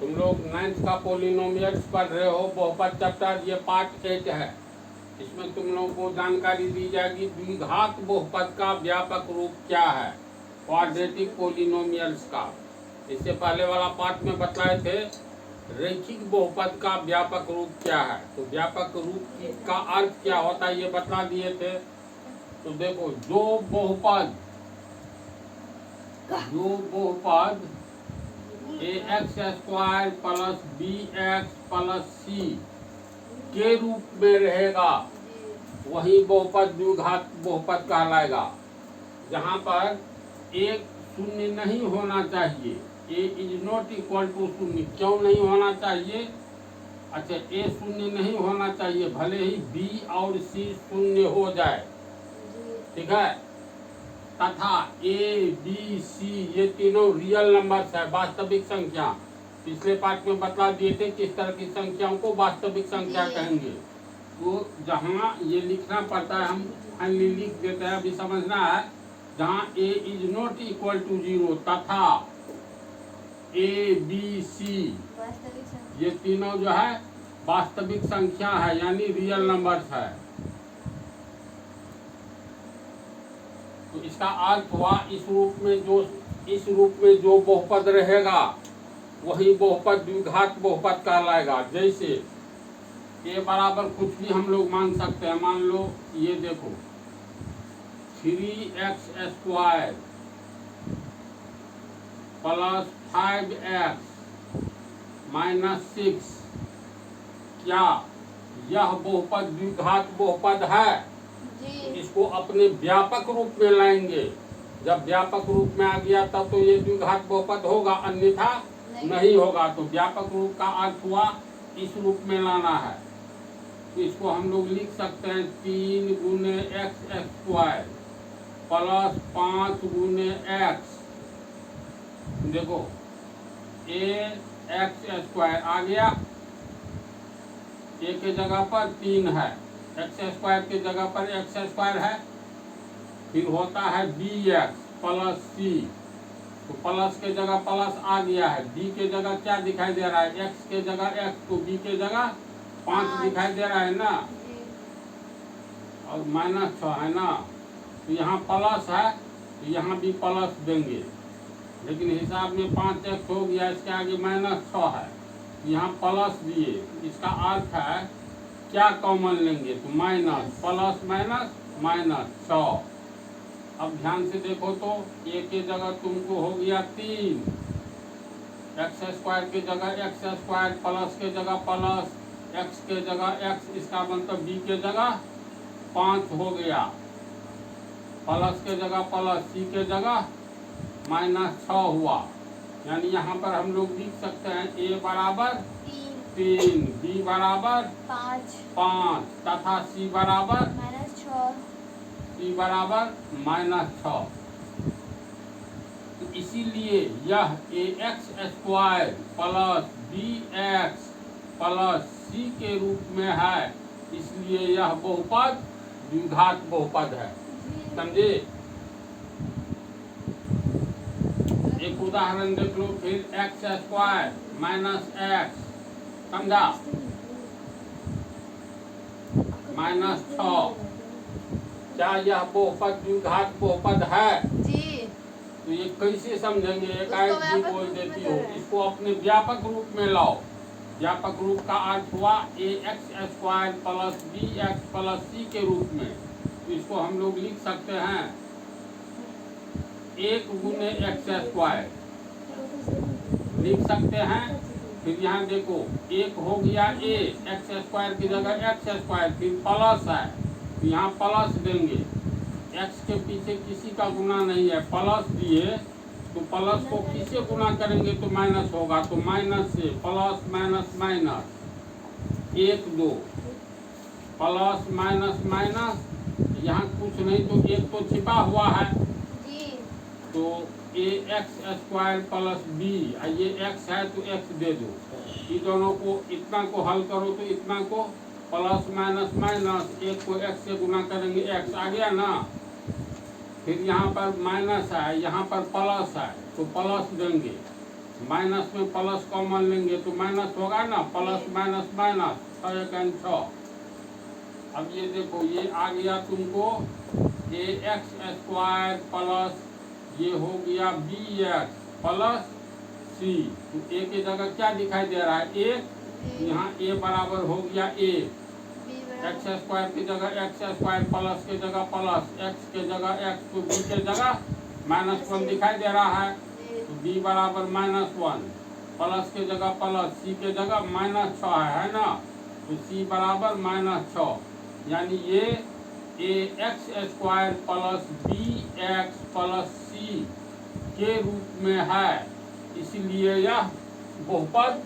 तुम लोग 9th का पोलिनोमियल्स पढ़ रहे हो, बहुपद चैप्टर, ये पार्ट 8 है। इसमें तुम लोगों को जानकारी दी जाएगी द्विघात बहुपद का व्यापक रूप क्या है, क्वाड्रेटिक पोलिनोमियल्स का। इससे पहले वाला पार्ट में बताए थे रैखिक बहुपद का व्यापक रूप क्या है। तो व्यापक रूप का अर्थ क्या होता है ये बता दिए थे। तो देखो, जो बहुपद ax² plus bx plus c के रूप में रहेगा वही बहुपद द्विघात बहुपद कहलाएगा। जहाँ पर एक शून्य नहीं होना चाहिए, a is not equal to शून्य। क्यों नहीं होना चाहिए? अच्छा, a शून्य नहीं होना चाहिए, भले ही b और c शून्य हो जाए, ठीक है। तथा a b c ये तीनों रियल नंबर्स है, वास्तविक संख्या। पिछले पार्ट में बता दिए थे किस तरह की संख्याओं को वास्तविक संख्या कहेंगे। तो जहाँ ये लिखना पड़ता है हम फाइनली लिख देते हैं, अभी समझना है। जहाँ a is not equal to 0 तथा a b c ये तीनों जो है वास्तविक संख्या है, यानी रियल नंबर्स है। तो इसका अर्थ हुआ इस रूप में जो बहुपद रहेगा वही बहुपद द्विघात बहुपद कहलाएगा। जैसे a बराबर कुछ भी हम लोग मान सकते हैं। मान लो ये देखो 3x² प्लस 5x माइनस 6, क्या यह बहुपद द्विघात बहुपद है? इसको अपने व्यापक रूप में लाएंगे। जब व्यापक रूप में आ गया तब तो ये द्विघात बहुपद होगा, अन्यथा नहीं होगा। तो व्यापक रूप का अर्थ हुआ इस रूप में लाना है। तो इसको हम लोग लिख सकते हैं 3 गुने x² प्लस 5 गुने x। देखो ax² आ गया, a के जगह पर 3 है, x² के जगह पर x² है। फिर होता है bx प्लस c, तो प्लस के जगह प्लस आ गया है। b के जगह क्या दिखाई दे रहा है? x के जगह x, तो b के जगह 5 दिखाई दे रहा है ना, और -6 है ना। तो यहाँ प्लस है, तो यहाँ भी प्लस देंगे, लेकिन हिसाब में 5x हो गया, इसके आगे -6 है, यहाँ प्लस दिए। इसका अर्थ है क्या कॉमन लेंगे? तो माइनस, प्लस माइनस -6। अब ध्यान से देखो तो a के जगह तुमको हो गया 3, x² के जगह x² प्लस के जगह प्लस, x के जगह x, इसका मतलब b के जगह 5 हो गया, प्लस के जगह प्लस, c के जगह -6 हुआ। यानी यहाँ पर हम लोग लिख सकते हैं a बराबर 3, b बराबर 5 तथा c बराबर -6। तो इसीलिए यह ax² plus bx plus c के रूप में है, इसलिए यह बहुपद द्विघात बहुपद है। समझे? एक उदाहरण देख लो फिर, x² माइनस x, समझा, -6। क्या यह बहुपद द्विघात बहुपद है? जी। तो ये कैसे समझेंगे? एकाएक जी बोल देती हो। इसको अपने व्यापक रूप में लाओ। व्यापक रूप का अर्थ हुआ ax² plus bx plus c के रूप में। तो इसको हम लोग लिख सकते हैं 1 गुने x² लिख सकते हैं। फिर यहाँ देखो 1 हो गया a, x² की जगह x², फिर प्लस है, तो यहाँ प्लस देंगे। x के पीछे किसी का गुना नहीं है, प्लस दिए तो प्लस को किससे गुना करेंगे तो माइनस होगा, तो माइनस से plus minus minus 1 2 plus minus minus, यहाँ कुछ नहीं तो 1 तो छिपा हुआ है, तो ax² प्लस b, ये x है तो x दे दो। ये दोनों को, इतना को हल करो तो इतना को प्लस माइनस माइनस, 1 को x से गुना करेंगे x आ गया ना। फिर यहाँ पर माइनस है, यहाँ पर प्लस है, तो प्लस देंगे। माइनस में प्लस कॉमन लेंगे तो माइनस होगा ना, प्लस माइनस माइनस, 6 एकम 6। अब ये देखो ये आ गया तुमको ax² प्लस ये हो गया bx प्लस c। तो a की जगह क्या दिखाई दे रहा है, 1, यहाँ a बराबर हो गया 1, x² की जगह x² प्लस के जगह प्लस, x के जगह x, तो b के जगह -1 दिखाई दे रहा है, तो b बराबर -1, प्लस के जगह प्लस, c के जगह -6 है ना, तो c बराबर -6, यानी ये ax² plus bx plus c के रूप में है, इसलिए यह बहुपद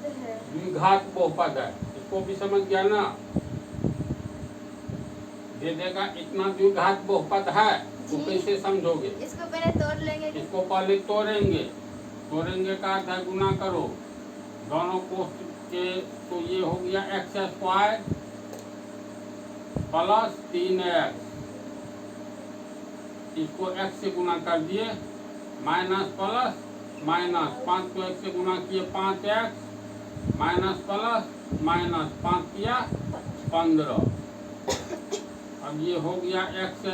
द्विघात बहुपद है। इसको भी समझ गया ना, दे देगा इतना द्विघात बहुपद है, तो कैसे समझोगे? इसको पहले तोड़ लेंगे। इसको पहले तोड़ेंगे, तोड़ेंगे का अर्थ है गुना करो दोनों कोष्ठ के, तो ये हो गया x² प्लस 3x, इसको x से गुना कर दिए, माइनस प्लस माइनस, 5 को x से गुना किए 5x, माइनस प्लस माइनस, 5 किया 15। अब ये हो गया x²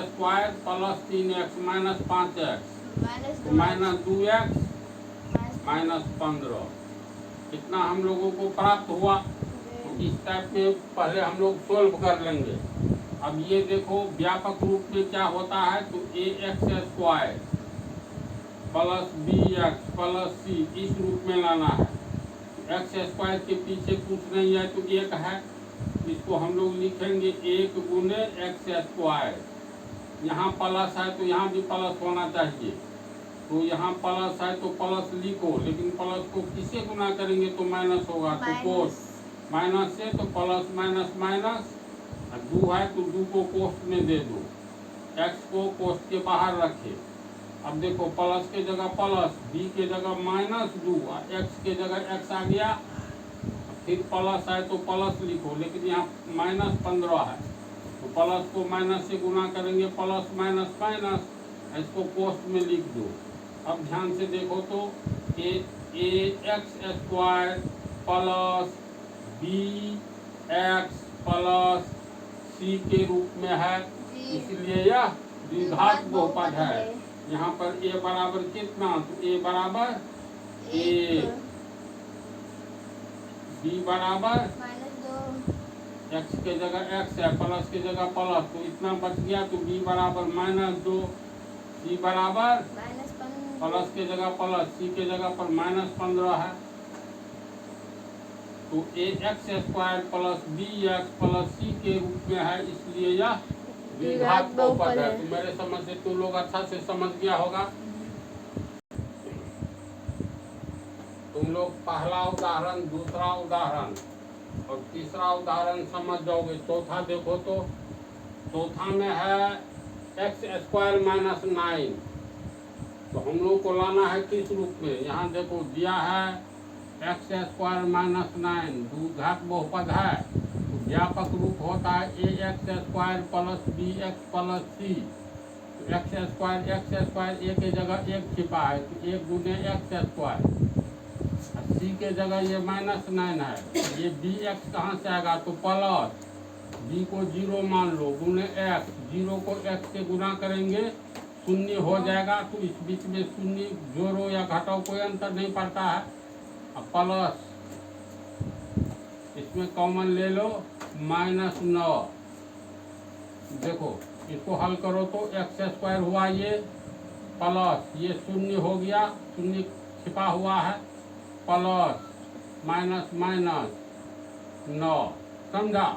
plus 3x minus 5x minus 2x minus 15, इतना हम लोगों को प्राप्त हुआ। तो इस टाइप में पहले हम लोग सोल्व कर लेंगे। अब ये देखो व्यापक रूप में क्या होता है, तो ax² plus bx plus c इस रूप में लाना है। x² के पीछे कुछ नहीं है तो 1 है, इसको हम लोग लिखेंगे 1 गुने x²। यहाँ प्लस है तो यहाँ भी प्लस होना चाहिए, तो यहाँ प्लस है तो प्लस लिखो, लेकिन प्लस को किससे गुना करेंगे तो माइनस होगा, तो कोष्ठ माइनस से तो प्लस माइनस माइनस, 2 है तो 2 को कोष्ठ में दे दो, x को कोष्ठ के बाहर रखे। अब देखो प्लस के जगह प्लस, b के जगह -2 और x के जगह x आ गया, फिर प्लस है तो प्लस लिखो, लेकिन यहाँ -15 है तो प्लस को माइनस से गुना करेंगे, प्लस माइनस माइनस, इसको कोष्ठ में लिख दो। अब ध्यान से देखो तो ax² plus bx plus c के रूप में है, इसलिए यह द्विघात बहुपद है। यहाँ पर a बराबर कितना, तो a बराबर 1, b बराबर -2, x के जगह x है, प्लस के जगह प्लस, तो इतना बच गया, तो b बराबर -2, c बराबर प्लस के जगह प्लस, c के जगह पर -15 है, तो ax² plus bx plus c के रूप में है, इसलिए यह द्विघात बहुपद है। तो मेरे समझ से तुम लोग अच्छा से समझ गया होगा। तुम लोग पहला उदाहरण, दूसरा उदाहरण और तीसरा उदाहरण समझ जाओगे। चौथा देखो तो चौथा में है x² माइनस 9, तो हम लोग को लाना है किस रूप में, यहाँ देखो दिया है x² माइनस 9 द्विघात बहुपद है, तो व्यापक रूप होता है ax² plus bx plus c, x² a के जगह 1 छिपा है तो 1 गुने x², c के जगह ये -9 है, ये bx कहाँ से आएगा तो प्लस, b को 0 मान लो गुने x, 0 को x से गुना करेंगे शून्य हो जाएगा, तो इस बीच में शून्य जोड़ो या घटाओ कोई अंतर नहीं पड़ता है। अब प्लस इसमें कॉमन ले लो -9, देखो इसको हल करो तो x² हुआ ये प्लस, ये शून्य हो गया, शून्य छिपा हुआ है, प्लस माइनस माइनस 9, समझा।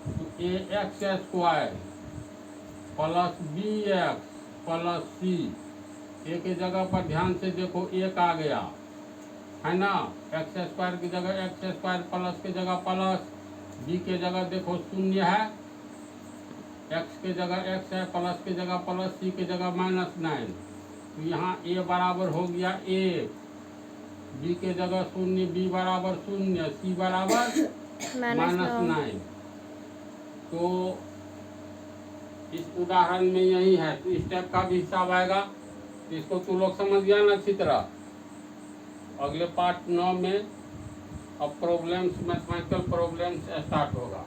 तो ax² plus bx plus c, a के जगह पर ध्यान से देखो 1 आ गया है ना, x² की जगह x² प्लस के जगह प्लस, b के जगह देखो शून्य है, x के जगह x है, प्लस के जगह प्लस, c के जगह -9, तो यहाँ a बराबर हो गया 1, b के जगह शून्य, b बराबर 0, c बराबर -9। तो इस उदाहरण में यही है, तो इस टाइप का भी हिसाब आएगा, इसको तू लोग समझ गया ना अच्छी तरह। अगले पार्ट 9 में अब प्रॉब्लम्स, मैथमेटिकल प्रॉब्लम्स स्टार्ट होगा।